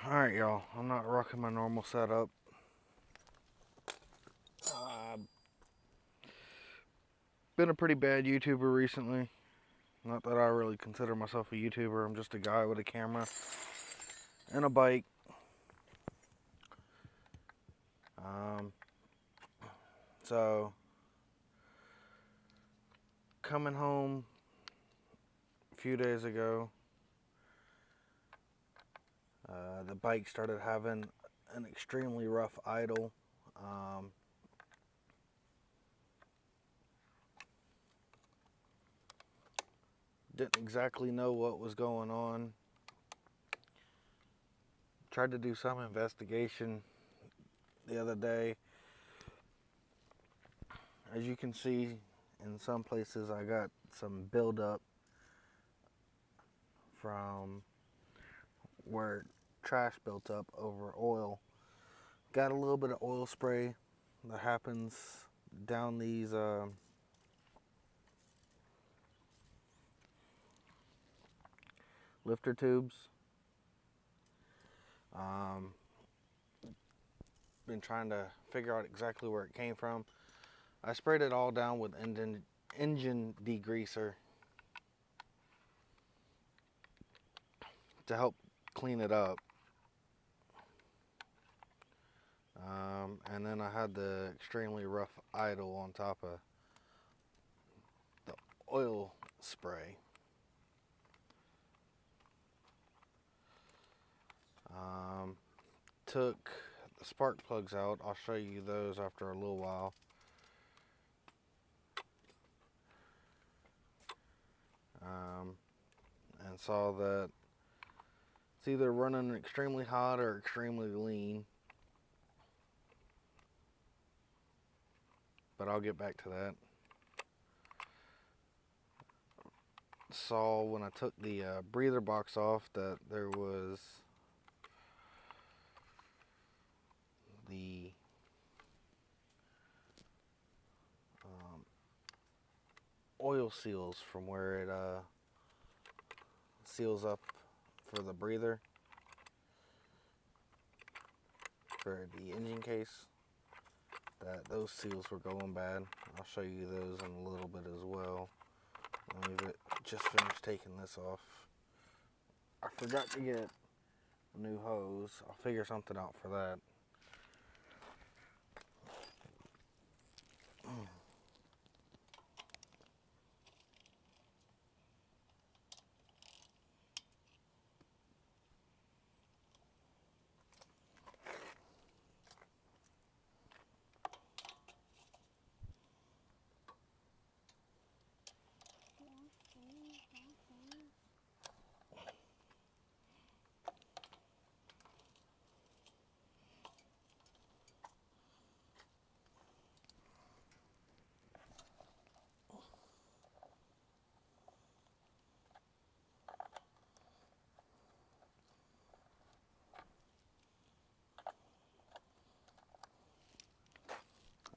Alright, y'all. I'm not rocking my normal setup. Been a pretty bad YouTuber recently. Not that I really consider myself a YouTuber. I'm just a guy with a camera and a bike. Um, so, coming home a few days ago, the bike started having an extremely rough idle. Didn't exactly know what was going on. Tried to do some investigation the other day. As you can see, in some places I got some buildup from where trash built up over oil. Got a little bit of oil spray that happens down these lifter tubes. Been trying to figure out exactly where it came from. I sprayed it all down with engine degreaser to help clean it up. And then I had the extremely rough idle on top of the oil spray. Took the spark plugs out. I'll show you those after a little while. And saw that it's either running extremely hot or extremely lean. But I'll get back to that. Saw when I took the breather box off that there was the oil seals from where it seals up for the breather for the engine case, that those seals were going bad. I'll show you those in a little bit as well. We've just finished taking this off. I forgot to get a new hose. I'll figure something out for that.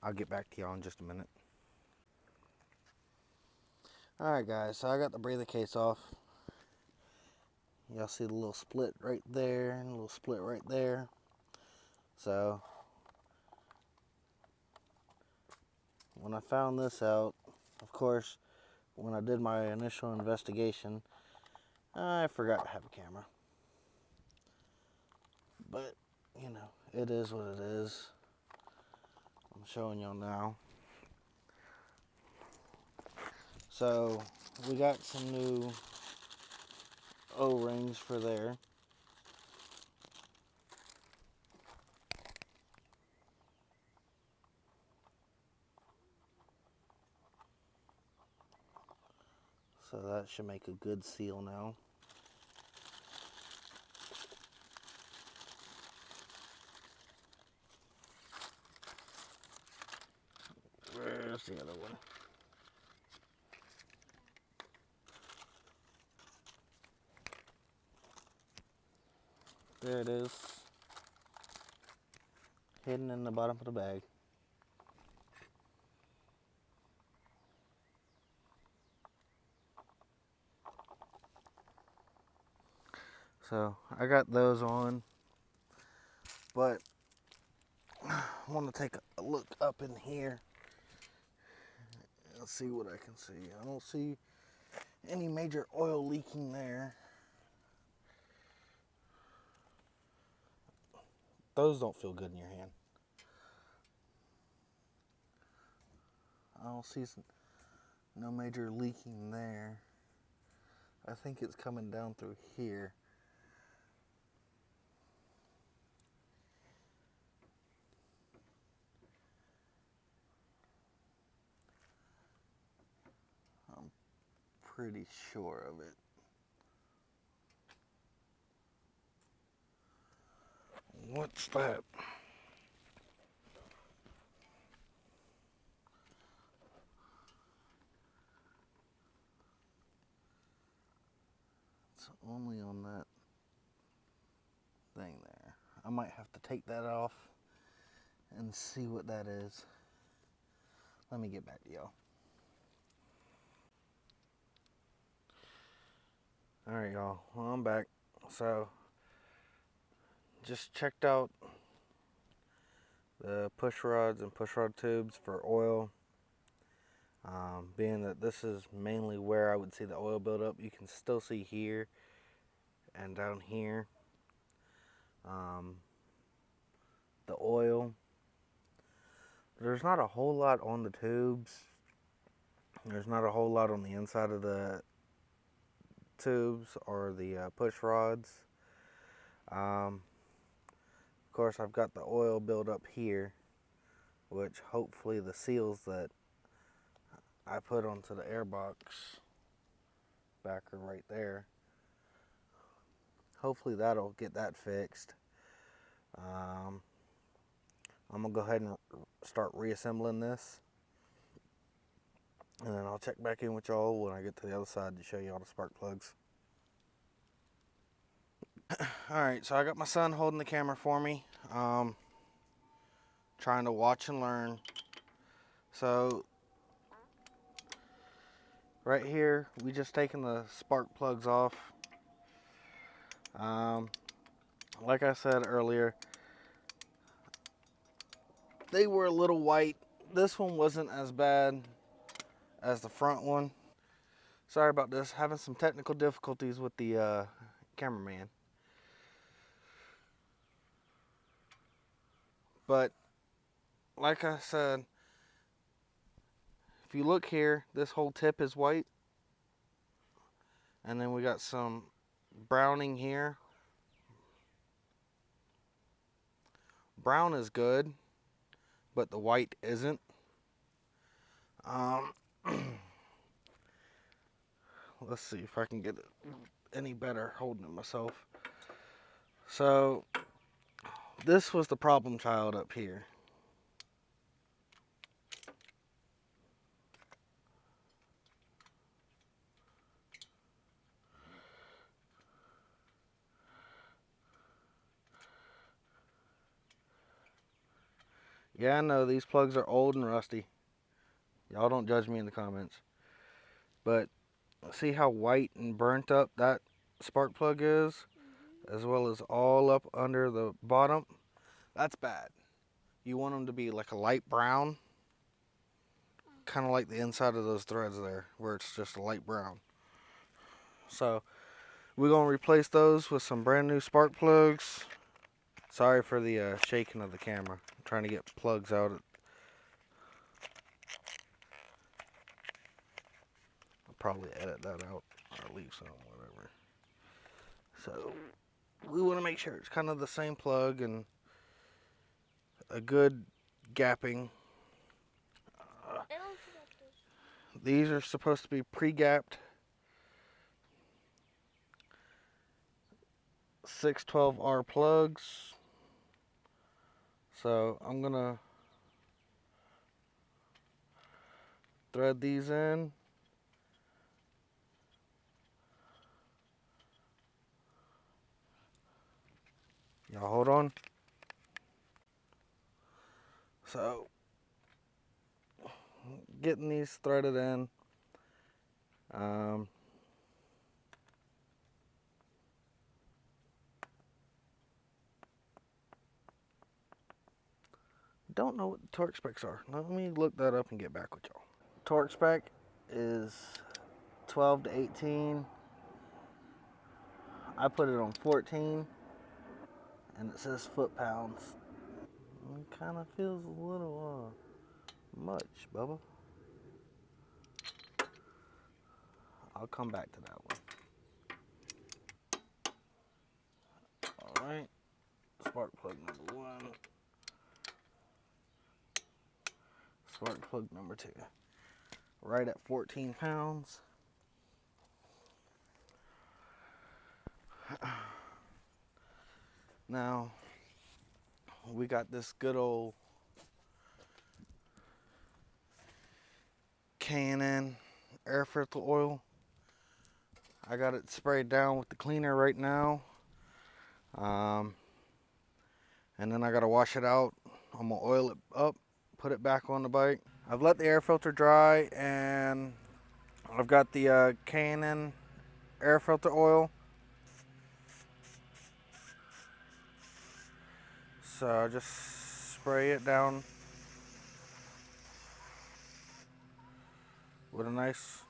I'll get back to y'all in just a minute. Alright guys, so I got the breather case off. Y'all see the little split right there and a little split right there. So when I found this out, of course, when I did my initial investigation, I forgot to have a camera. But, you know, it is what it is. I'm showing y'all now. So, we got some new O-rings for there. So that should make a good seal now. Where's the other one? There it is. Hidden in the bottom of the bag. So I got those on, but I want to take a look up in here. Let's see what I can see. I don't see any major oil leaking there. Those don't feel good in your hand. I don't see no major leaking there. I think it's coming down through here. I'm pretty sure of it. What's that? It's only on that thing there. I might have to take that off and see what that is. Let me get back to y'all. Alright, y'all. Well, I'm back. So, just checked out the push rods and push rod tubes for oil. Being that this is mainly where I would see the oil buildup, you can still see here and down here the oil. There's not a whole lot on the tubes. There's not a whole lot on the inside of the tubes or the push rods. Of course, I've got the oil buildup here, which hopefully the seals that I put onto the airbox backer right there, hopefully that'll get that fixed. I'm gonna go ahead and start reassembling this, and then I'll check back in with y'all when I get to the other side to show you all the spark plugs. Alright, so I got my son holding the camera for me, trying to watch and learn. So right here, we just taken the spark plugs off. Like I said earlier, they were a little white. This one wasn't as bad as the front one. Sorry about this, having some technical difficulties with the cameraman. But like I said, if you look here, this whole tip is white. And then we got some browning here. Brown is good, but the white isn't. Let's see if I can get it any better holding it myself. So this was the problem child up here. Yeah, I know these plugs are old and rusty. Y'all don't judge me in the comments. But see how white and burnt up that spark plug is? As well as all up under the bottom? That's bad. You want them to be like a light brown. Kind of like the inside of those threads there, where it's just a light brown. So we're going to replace those with some brand new spark plugs. Sorry for the shaking of the camera. I'm trying to get plugs out. I'll probably edit that out or leave some, whatever. So we want to make sure it's kind of the same plug and a good gapping. These are supposed to be pre-gapped 612R plugs. So I'm gonna thread these in. Y'all hold on. So getting these threaded in. don't know what the torque specs are. Let me look that up and get back with y'all. Torque spec is 12 to 18. I put it on 14, and it says foot-pounds. It kind of feels a little much, Bubba. I'll come back to that one. All right, spark plug number 1. Spark plug number 2. Right at 14 pounds. Now, we got this good old K&N air filter oil. I got it sprayed down with the cleaner right now. And then I gotta wash it out. I'm gonna oil it up, put it back on the bike. I've let the air filter dry, and I've got the K&N air filter oil. So I just spray it down with a nice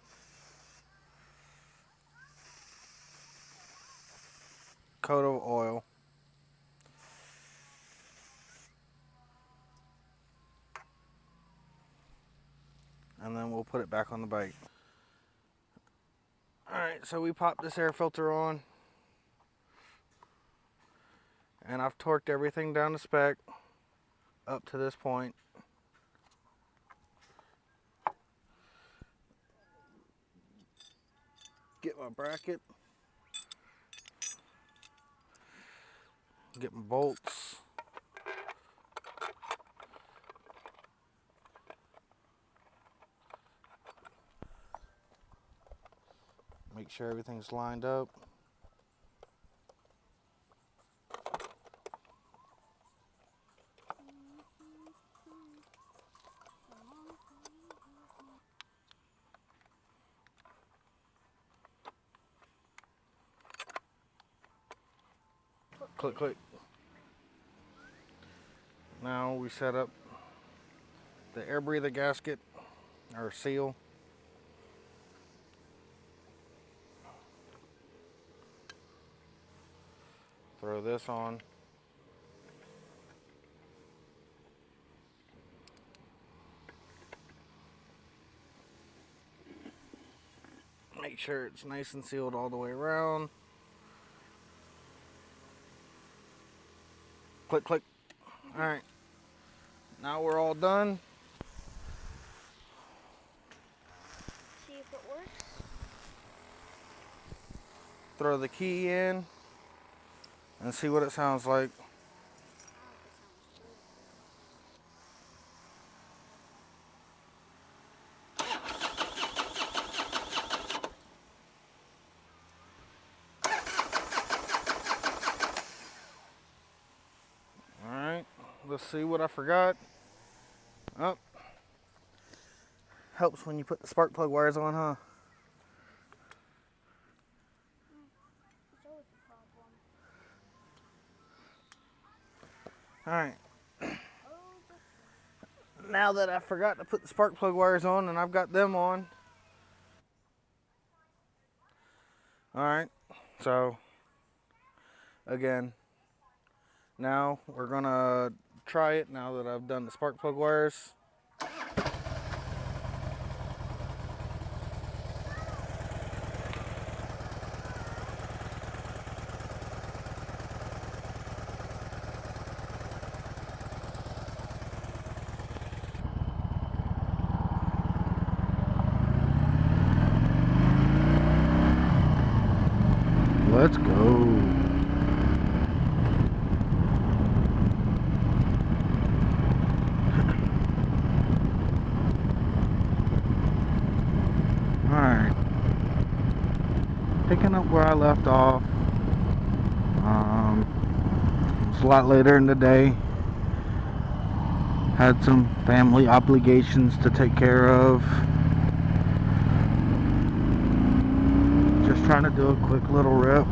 coat of oil. And then we'll put it back on the bike. Alright, so we popped this air filter on. And I've torqued everything down to spec up to this point. Get my bracket. Get my bolts. Make sure everything's lined up. Click, click. Now we set up the air breather gasket, or seal. Throw this on. Make sure it's nice and sealed all the way around. Click, click. All right. Now we're all done. See if it works. Throw the key in and see what it sounds like. Let's see what I forgot. Oh, helps when you put the spark plug wires on, huh? It's always a problem. All right. Now that I forgot to put the spark plug wires on and I've got them on. All right. So again, now we're gonna try it now that I've done the spark plug wires. Let's go. Alright, picking up where I left off. It's a lot later in the day. Had some family obligations to take care of. Just trying to do a quick little rip.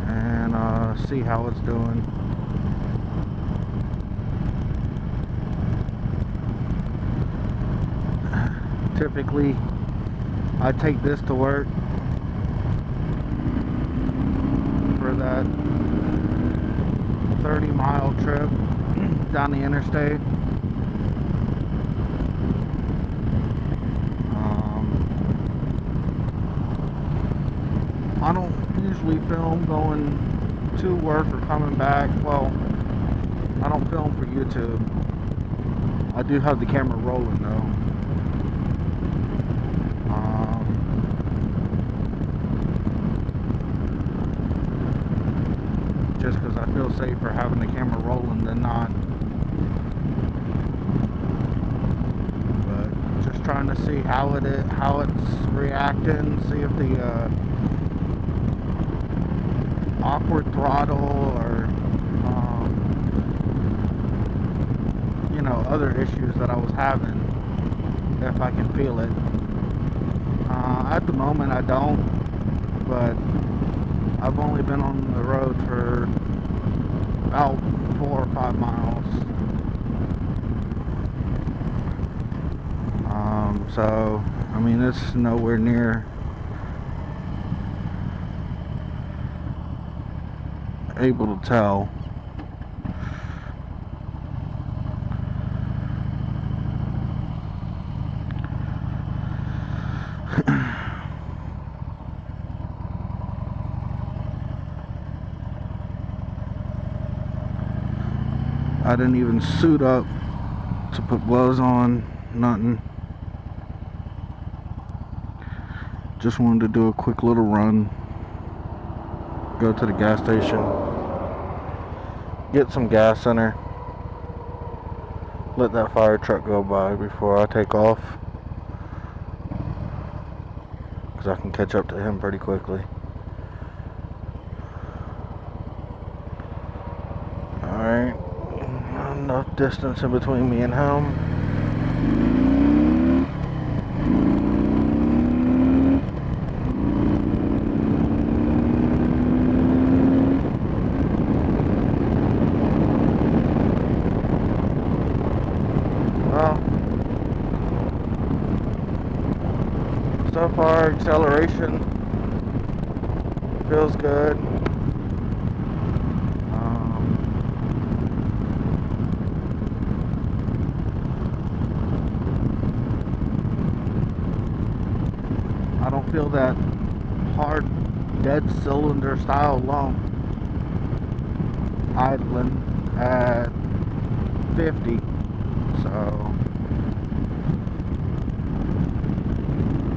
And to see how it's doing. Typically, I take this to work for that 30-mile trip down the interstate. I don't usually film going to work or coming back. Well, I don't film for YouTube. I do have the camera rolling though. Just because I feel safer having the camera rolling than not. But just trying to see how it's reacting, see if the awkward throttle or you know, other issues that I was having, if I can feel it. At the moment I don't, but I've only been on the road for about 4 or 5 miles. So I mean, it's nowhere near able to tell. I didn't even suit up to put gloves on, nothing. Just wanted to do a quick little run, go to the gas station, get some gas in her, let that fire truck go by before I take off, because I can catch up to him pretty quickly. Alright, enough distance in between me and him. So far, acceleration feels good. I don't feel that hard dead cylinder style lump idling at 50, so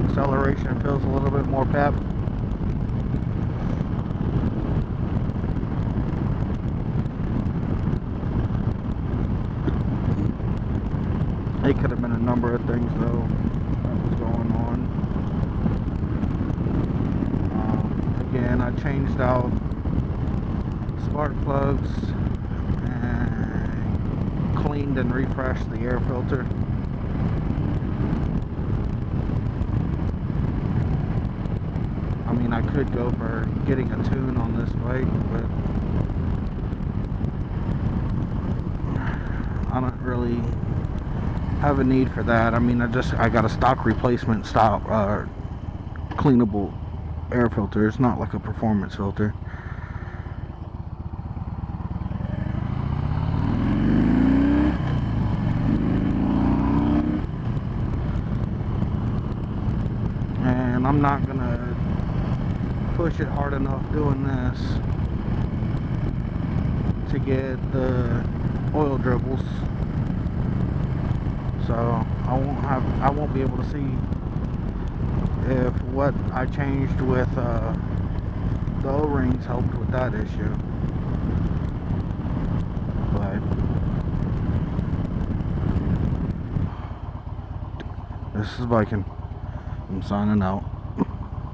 acceleration feels a little bit more pep. It could have been a number of things though that was going on. Again, I changed out spark plugs and cleaned and refreshed the air filter. I mean, I could go for getting a tune on this bike, but I don't really have a need for that. I mean, I got a stock replacement style cleanable air filter. It's not like a performance filter. And I'm not gonna push it hard enough doing this to get the oil dribbles, so I won't be able to see if what I changed with the O-rings helped with that issue. But this is Viking. I'm signing out.